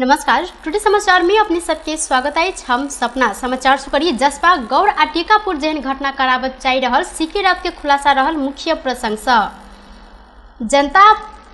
नमस्कार, टुडे समाचार में अपने सबके स्वागत है। हम सपना समाचार शुरू करिए। जसपा गौर आ टीकापुर जहन घटना करावत चाहि रहल सीके राउत के खुलासा रहल मुख्य प्रशंसा। जनता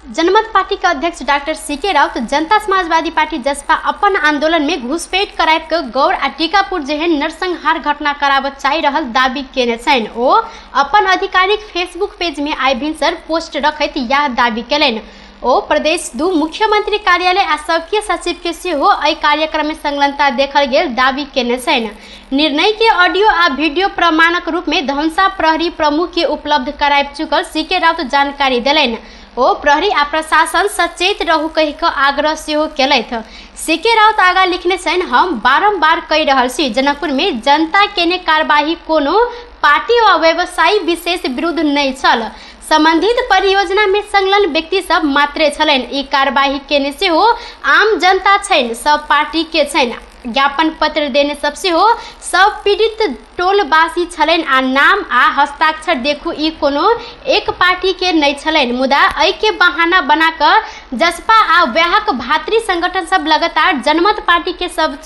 जनमत पार्टी के अध्यक्ष डॉक्टर सीके राउत जनता समाजवादी पार्टी जसपा अपन आंदोलन में घुसपैठ करायब के गौर आ टीकापुर जहन नरसंहार घटना करावत चाहि रहल दावी केने छन्। ओ अपन आधिकारिक फेसबुक पेज में आइ भिनसर पोस्ट रखैत यह दावी केलनि। ओ प्रदेश 2 मुख्यमंत्री कार्यालय आ सबके सचिव के सेहो एहि कार्यक्रम में संलग्नता देखल गेल दावी केने छन्। निर्णय के ऑडियो आ वीडियो प्रमाणक रूप में धनुषा प्रहरी प्रमुख के उपलब्ध करायब चुकल सीके राउत जानकारी देलनि। ओ प्रहरी आ प्रशासन सचेत रहू कहि कऽ आग्रह सेहो केलथि। सीके राउत आगा लिखने छन्, हम बारंबार कहि रहल छी जनकपुर में जनता केने कार्यवाही कोनो पार्टी वा व्यवसायी विशेष विरुद्ध नहीं छल, संबंधित परियोजना में संलग्न व्यक्ति सब मात्रे छलनि। ई कार्यवाही केने से हो आम जनता छनि, सब पार्टी के छनि। ज्ञापन पत्र देने सब से हो सब पीड़ित टोलवासी छलनि आ नाम आ हस्ताक्षर देखू ई कोनो एक पार्टी के नहीं छलनि। मुदा एहि के बहाना बना कर जसपा आ व्याहक भातृ संगठन सब लगातार जनमत पार्टी के सब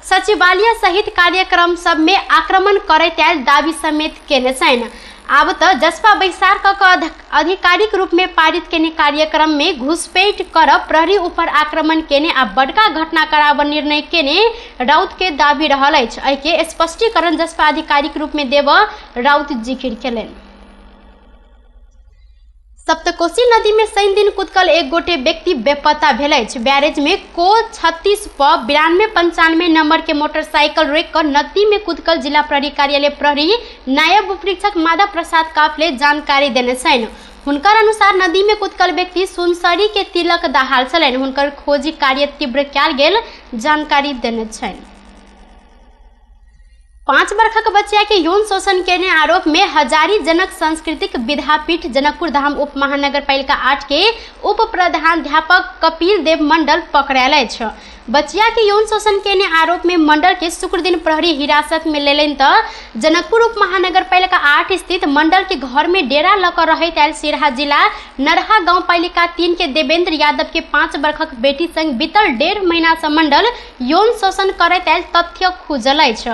सचिवालय सहित कार्यक्रम सब में आक्रमण करैत आयल दावी समेत केने छनि। आब तो जसपा बैसार कऽ आधिकारिक रूप में पारित केने कार्यक्रम में घुसपैठ कर प्रहरी ऊपर आक्रमण केने आ बड़का घटना कराब निर्णय केने राउत के दावी रहल अछि। एहि के स्पष्टीकरण जसपा आधिकारिक रूप में देव राउत जिक्र केलनि। सप्तकोशी नदी में शनि दिन कूदकल एक गोटे व्यक्ति बेपत्ता भेल अछि। बैरेज में को 36 प 9295 नंबर के मोटरसाइकिल रोक कर नदी में कूदकल जिला प्रहरी कार्यालय प्रहरी नायब उपरीक्षक माधव प्रसाद काफले जानकारी देने छन्। हुनकर अनुसार नदी में कूदकल व्यक्ति सुनसरी के तिलक दहाल छलनि। हुनकर खोजी कार्य तीव्र कयल गेल जानकारी देने छन्। 5 वर्षक बच्चा के यौन शोषण केने आरोप में हजारी जनक सांस्कृतिक विद्यापीठ जनकपुर धाम उप महानगर पालिका 8 के उप प्रधानाध्यापक कपिल देव मंडल पकड़ायल अछि। बच्चिया के यौन शोषण केने आरोप में मंडल के शुक्र दिन प्रहरी हिरासत में लेलनि तऽ जनकपुर उप महानगर पालिका 8 स्थित मंडल के घर में डेरा लऽ कऽ रहैत आयल सिरहा जिला नरहा गांव पालिका 3 के देवेंद्र यादव के 5 वर्षक बेटी संग बीतल 1.5 महीना से मंडल यौन शोषण करैत आयल तथ्य खुजल अछि।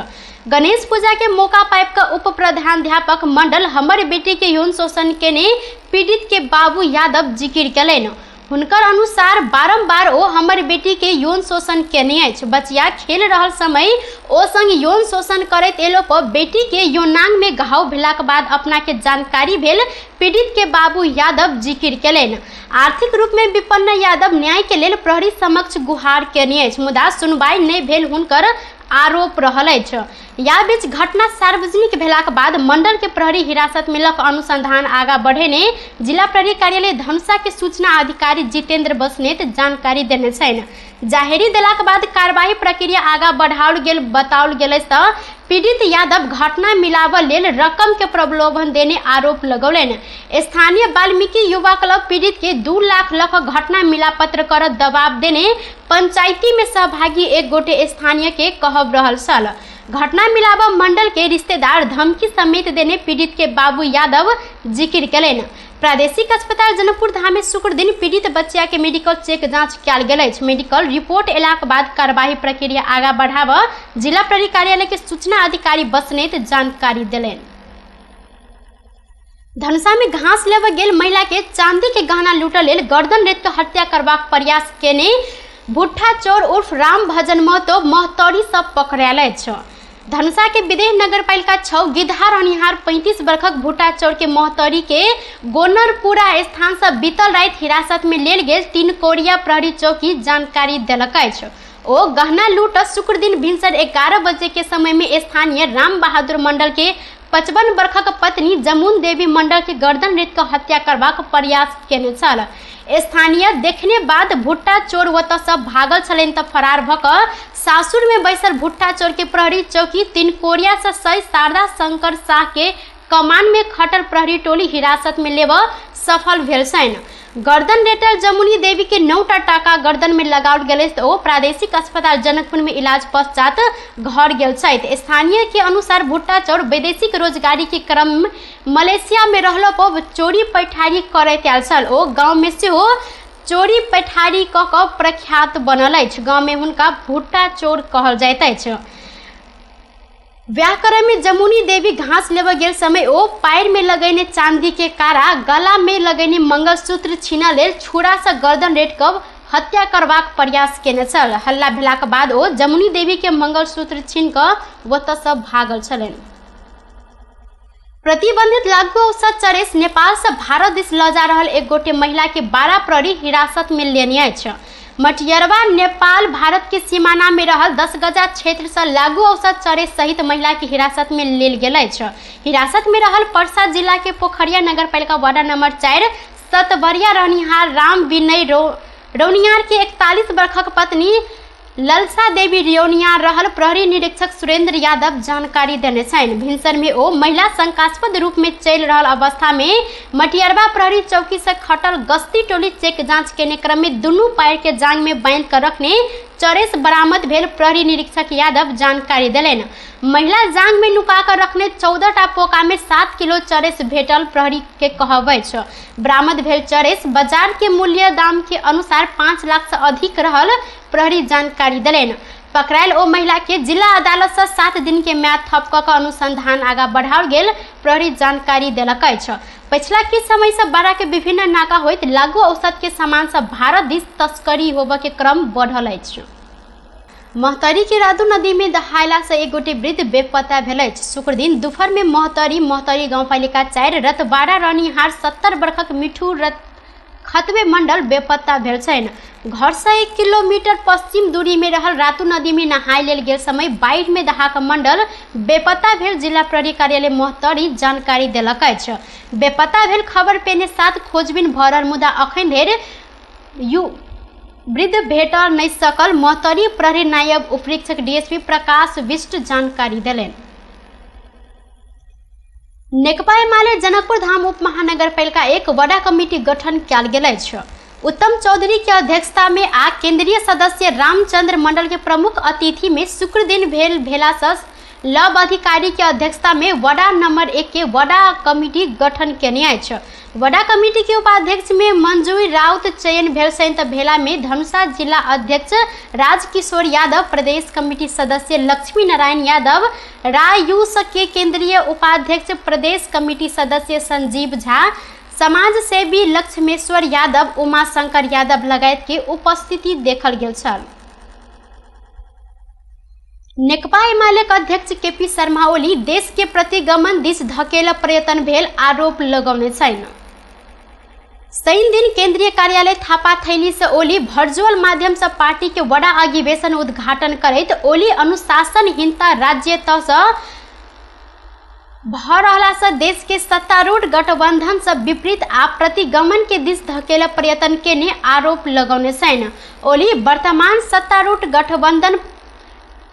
गणेश पूजा के मौका पाइब का उप प्रधानाध्यापक मंडल हमर बेटी के यौन शोषण केने पीड़ित के बाबू यादव जिक्र केलनि। हुनकर अनुसार बारंबार ओ हमर बेटी के यौन शोषण केने अछि। बच्चिया खेल रहल समय ओ संग यौन शोषण करैत एलो पर बेटी के यौनांग में घाव भेलाक बाद अपना के जानकारी भेल पीड़ित के बाबू यादव जिक्र केलनि। आर्थिक रूप में विपन्न यादव न्याय के लेल प्रहरी समक्ष गुहार केने अछि, मुदा सुनवाई नहीं भेल हुनकर आरोप रहल अछि। या बीच घटना सार्वजनिक भेलाक बाद मंडल के प्रहरी हिरासत में लऽ अनुसंधान आगा बढ़ेने जिला प्रहरी कार्यालय धनुषा के सूचना अधिकारी जितेंद्र बसनेत जानकारी देने छनि। जाहिरी देलाक बाद कार्यवाही प्रक्रिया आगा बढ़ाओल गेल बताओल गेल तऽ पीड़ित यादव घटना मिलाबऽ लेल रकम के प्रलोभन देने आरोप लगौलनि। स्थानीय वाल्मीकि युवा क्लब पीड़ित के 2 लाख लख घटना मिलापत्र कर दबाव देने पंचायती में सहभागी एक गोटे स्थानीय के कहब रहल छल। घटना मिलाबऽ मंडल के रिश्तेदार धमकी समेत देने पीड़ित के बाबू यादव जिक्र केलनि। प्रादेशिक अस्पताल जनकपुर धाम में शुक्र दिन पीड़ित बच्चा के मेडिकल चेक जांच कयल गेल अछि। मेडिकल रिपोर्ट एलाक बाद कार्यवाही प्रक्रिया आगा बढ़ाबऽ जिला प्रहरी कार्यालय के सूचना अधिकारी बसनेत जानकारी देलनि। धनुषा में घास लेबऽ गेल महिला के चांदी के गहना लूटऽ लेल गर्दन रेत के हत्या करबाक प्रयास केने भुट्ठा चोर उर्फ राम भजन महतौरी सब पकड़ायल अछि। धनुषा के विदेह नगर पालिका 6 गिधार अनिहार 35 वर्षक भुट्टा चोर के महतौरी के गोनरपुरा स्थान से बीतल रात हिरासत में लेल गेल 3 कोरिया प्रहरी चौकी जानकारी देलक अछि। ओ गहना लूट शुक्र दिन भिनसर 11 बजे के समय में स्थानीय राम बहादुर मंडल के 55 वर्षक पत्नी जमुन देवी मंडल के गर्दन रेत के हत्या करबाक प्रयास केने छल। स्थानीय देखने बाद भुट्टा चोर ओतऽ से भागल छलनि तऽ फरार भऽ कऽ सासुर में बैसल भुट्टा चोर के प्रहरी चौकी 3 कोरिया से सही शारदा शंकर शाह के कमान में खटल प्रहरी टोली हिरासत में लेबऽ सफल भेल छनि। गर्दन रेटल जमुनी देवी के 9टा टाका गर्दन में लगाओल गेल तऽ ओ प्रादेशिक अस्पताल जनकपुर में इलाज पश्चात घर गेल छथि। स्थानीय के अनुसार भुट्टा चोर वैदेशिक रोजगारी के क्रम मलेशिया में रहलो पर चोरी पैठारी करैत आयल छल। ओ गाँव में से चोरी पैठारी कऽ कऽ प्रख्यात बनल अछि। गाँव में हुनका भुट्टा चोर कहल जाइत अछि। व्याकरण में जमुनी देवी घास लेबऽ गेल समय ओ पैर में लगेने चांदी के कारा, गला में लगेने मंगलसूत्र छीनऽ लेल छुरा से गर्दन रेट कऽ हत्या करबाक प्रयास केने छल। हल्ला भेलाक बाद ओ जमुनी देवी के मंगलसूत्र छीन कऽ ओतऽ सँ भागल छलनि। प्रतिबंधित लागू औषध चरेस नेपाल से भारत दिस लऽ जा रहल एक गोटे महिला के 12 प्रहरी हिरासत में लेने अछि। मटियरवा नेपाल भारत के सीमाना में रहल 10 गजा क्षेत्र से लागू औषध चरे सहित महिला के हिरासत में लेल गेल अछि। हिरासत में रहल पर्सा जिला के पोखरिया नगरपालिका वार्ड नंबर 4 सतबरिया रहनिहार राम विनय रौनियार के 41 वर्षक पत्नी ललसा देवी रियोनियार रहल प्रहरी निरीक्षक सुरेंद्र यादव जानकारी देने छनि। भिनसर में ओ महिला शंकास्पद रूप में चल रहल अवस्था में मटियरवा प्रहरी चौकी से खटल गश्ती टोली चेक जांच केने क्रम में दुनू पैर के जांग में बांध कर रखने चरेस बरामद भेल प्रहरी निरीक्षक यादव जानकारी देलनि। महिला जांग में नुका कर रखने 14 टा पोका में 7 किलो चरेस भेटल प्रहरी के कहब अछि। बरामद भेल चरेस बाजार के मूल्य दाम के अनुसार 5 लाख से अधिक रहल प्रहरी जानकारी देलनि। पकड़ायल ओ महिला के जिला अदालत से 7 दिन के म्याद थप कऽ कऽ अनुसंधान आगा बढ़ाओल गेल प्रहरी जानकारी देलक अछि। पिछला किछ समय से बारा के विभिन्न नाका होइत लागू औषध के सामान से भारत दिस तस्करी होबऽ के क्रम बढ़ल अछि। महतरी के रादू नदी में दहायला से एक गोटे वृद्ध बेपत्ता भेल अछि। शुक्र दिन दुपहर में महतरी गांवपालिका 4 रतबाड़ा रहनिहार 70 वर्षक मिठू खतवे मंडल बेपत्ता भेल छनि। घर से 1 किलोमीटर पश्चिम दूरी में रहल रातू नदी में नहाय लेल गेल समय बाढ़ि में दहाक मंडल बेपत्ता भेल जिला प्रहरी कार्यालय महतरी जानकारी देलक अछि। बेपत्ता भेल खबर पेने साथ खोजबीन भऽ रहल मुदा अखन धरि वृद्ध भेट नहि सकल महतरी प्रहरी नायब उपरीक्षक डीएसपी प्रकाश विष्ट जानकारी देलनि। नेकपा एमाले जनकपुर धाम उप महानगरपालिका एक बड़ा कमिटी गठन कयल गेल अछि। उत्तम चौधरी के अध्यक्षता में आ केंद्रीय सदस्य रामचंद्र मंडल के प्रमुख अतिथि में शुक्र दिन भेला से लव अधिकारी के अध्यक्षता में वडा नंबर 1 के वडा कमिटी गठन केने अछि। वडा कमिटी के उपाध्यक्ष में मंजूरी राउत चयन भेल छनि तऽ भेला में धनुषा जिला अध्यक्ष राजकिशोर यादव, प्रदेश कमिटी सदस्य लक्ष्मी नारायण यादव, रायूस के केंद्रीय उपाध्यक्ष प्रदेश कमिटी सदस्य संजीव झा, समाज सेवी लक्ष्मेश्वर यादव, उमा शंकर यादव लगायत के उपस्थिति देखल गेल छल। नेकपा एमाले अध्यक्ष केपी शर्मा ओली देश के प्रतिगमन दिस धकेल प्रयत्न भेल आरोप लगौने छनि। शनि दिन केंद्रीय कार्यालय थापा थैली से ओली वर्चुअल माध्यम से पार्टी के बड़ा अधिवेशन उद्घाटन करैत ओली अनुशासनहीनता राज्य तह भऽ रहला से देश के सत्तारूढ़ गठबंधन से विपरीत आ प्रतिगमन के दिस धकेल प्रयत्न केने आरोप लगौने छनि। ओली वर्तमान सत्तारूढ़ गठबंधन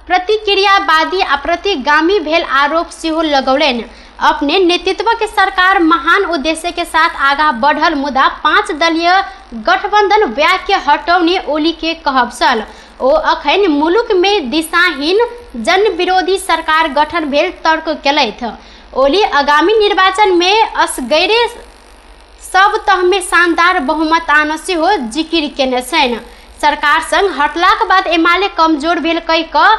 प्रतिक्रियावादी आ प्रतिगामी भेल आरोप सेहो लगौलनि। अपने नेतृत्व के सरकार महान उद्देश्य के साथ आगा बढ़ल मुदा 5 दलीय गठबंधन व्याह के हटौने ओली के कहब छल। ओ अखन मुलुक में दिशाहीन जन विरोधी सरकार गठन भेल तर्क केलथि। ओली आगामी निर्वाचन में असगरे सब तह में शानदार बहुमत आनऽ सेहो जिक्र केने छनि। सरकार संग हटलाक बाद एमाले कमजोर भेल कहि कऽ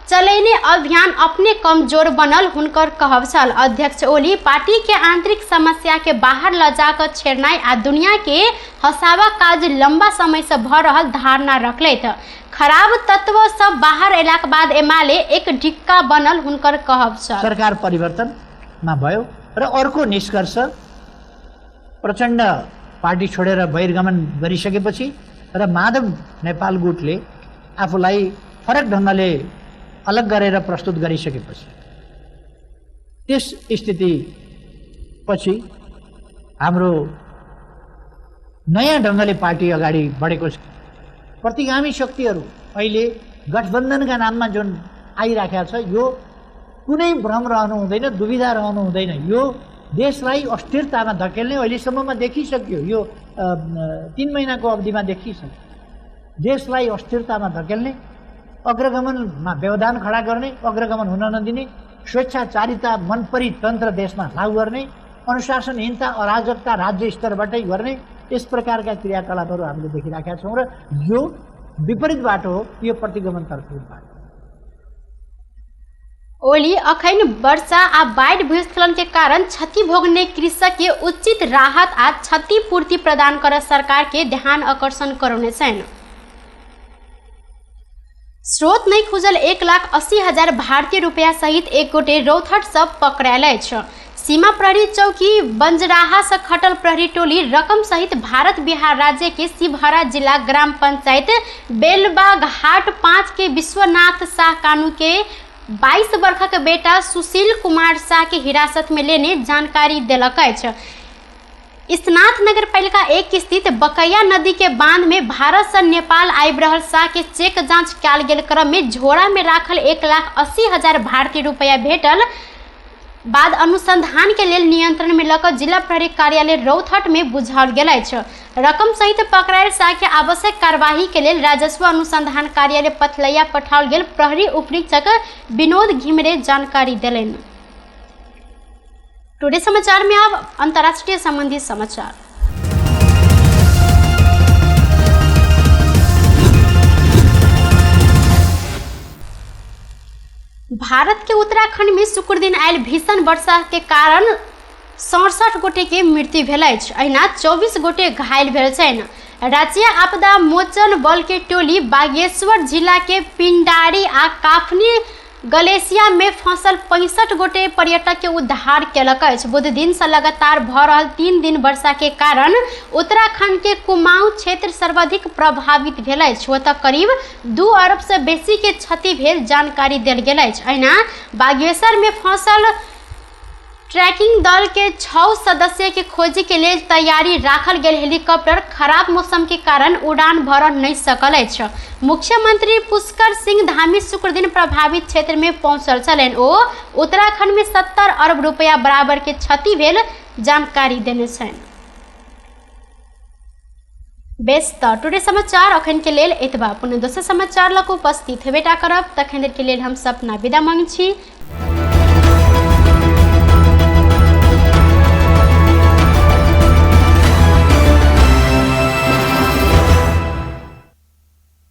चलेने अभियान अपने कमजोर बनल हुनकर कहब छल। अध्यक्ष ओली पार्टी के आंतरिक समस्या के बाहर ल जाकर छेड़नाई आ दुनिया के हंसावा काज लंबा समय से भऽ रहल धारणा रखलथि। खराब तत्व सब बाहर एलाक बाद एमाले एक ढिक्का बनल हुनकर कहब छल। सरकार परिवर्तन मा भयो र अर्को निष्कर्ष प्रचण्ड पार्टी छोडेर बहिर्गमन गरिसकेपछि र माधव नेपाल गुटले आफूलाई फरक ढंगले अलग गरेर प्रस्तुत गरिसकेपछि त्यस स्थिति पछि हाम्रो नयाँ ढंगले पार्टी अगाडि बढेको छ। प्रतिगामी शक्तिहरू अहिले गठबन्धनका नाममा जुन आइराखेको छ यो कुनै भ्रम रहनु हुँदैन, दुविधा रहनु हुँदैन। यो देशलाई अस्थिरतामा धकेल्ने अहिलेसम्ममा देखिसक्यो। यो 3 महिनाको अवधिमा देखिसक्यो। देशलाई अस्थिरतामा धकेल्ने, अग्रगमनमा व्यवधान खडा गर्ने, अग्रगमन हुन नदिने, स्वेच्छाचारिता मनपरी तन्त्र देशमा लागू गर्ने, अनुशासनहीनता अराजकता राज्य स्तरबाटै गर्ने, यस प्रकारका क्रियाकलापहरू हामीले देखिराखेका छौँ र यो विपरीत बाटो हो, यो प्रतिगमनतर्फ बाटो। ओली अखैन वर्षा आ बाढ़ भूस्खलन के कारण क्षति भोगने कृषक के उचित राहत आ क्षतिपूर्ति प्रदान कर सरकार के ध्यान आकर्षण करौने छैन। स्रोत नहीं खुजल 1,80,000 भारतीय रुपया सहित एक गोटे रौथट सब पकड़ायल अछि। सीमा प्रहरी चौकी बंजराहा से खटल प्रहरी टोली रकम सहित भारत बिहार राज्य के शिवहरा जिला ग्राम पंचायत बेलबा घाट 5 के विश्वनाथ शाह कानू के 22 वर्ष के बेटा सुशील कुमार शाह के हिरासत में लेने जानकारी दिलक अछि। स्नाथ नगर पालिका 1 स्थित बकैया नदी के बांध में भारत से नेपाल आबि रहल शाह के चेक जांच कयल गेल क्रम में झोरा में राखल 1,80,000 भारतीय रुपया भेटल बाद अनुसंधान के लेल नियंत्रण में लक जिला प्रहरी कार्यालय रौथट में बुझाओल गेल अछि। रकम सहित पकड़ायल शाह के आवश्यक कार्यवाही के लेल राजस्व अनुसंधान कार्यालय पथलैया पठाओल गेल प्रहरी उपरीक्षक विनोद घिमरे जानकारी देलनि। टुडे समाचार में अब अंतर्राष्ट्रीय संबंधी समाचार। भारत के उत्तराखंड में शुक्र दिन आयल भीषण वर्षा के कारण 67 गोटे के मृत्यु भेल अछि। अहिना 24 गोटे घायल भेल छनि। राज्य आपदा मोचन बल के टोली बागेश्वर जिला के पिंडारी आ काफनी गलेशिया में फंसल 65 गोटे पर्यटक के उद्धार केलक अछि। बुध दिन से लगातार भ रहल 3 दिन वर्षा के कारण उत्तराखंड के कुमाऊं क्षेत्र सर्वाधिक प्रभावित भेल अछि। ओतऽ करीब 2 अरब से बेसी के क्षति भेल जानकारी देल गेल अछि। अहिना बागेश्वर में फंसल ट्रैकिंग दल के 6 सदस्य के खोजी के लिए तैयारी राखल गेल हेलीकॉप्टर खराब मौसम के कारण उड़ान भर नहीं सकल अछि। मुख्यमंत्री पुष्कर सिंह धामी शुक्र दिन प्रभावित क्षेत्र में पहुंचल छलनि। ओ उत्तराखंड में 70 अरब रुपया बराबर के क्षति भेल जानकारी देने छनि। बेस त टुडे समाचार अखन के लेल एतबा। पुनः दोसर समाचार लक उपस्थित हेबेटा करब। तखन के लेल हम सपना विदा मांगै छी।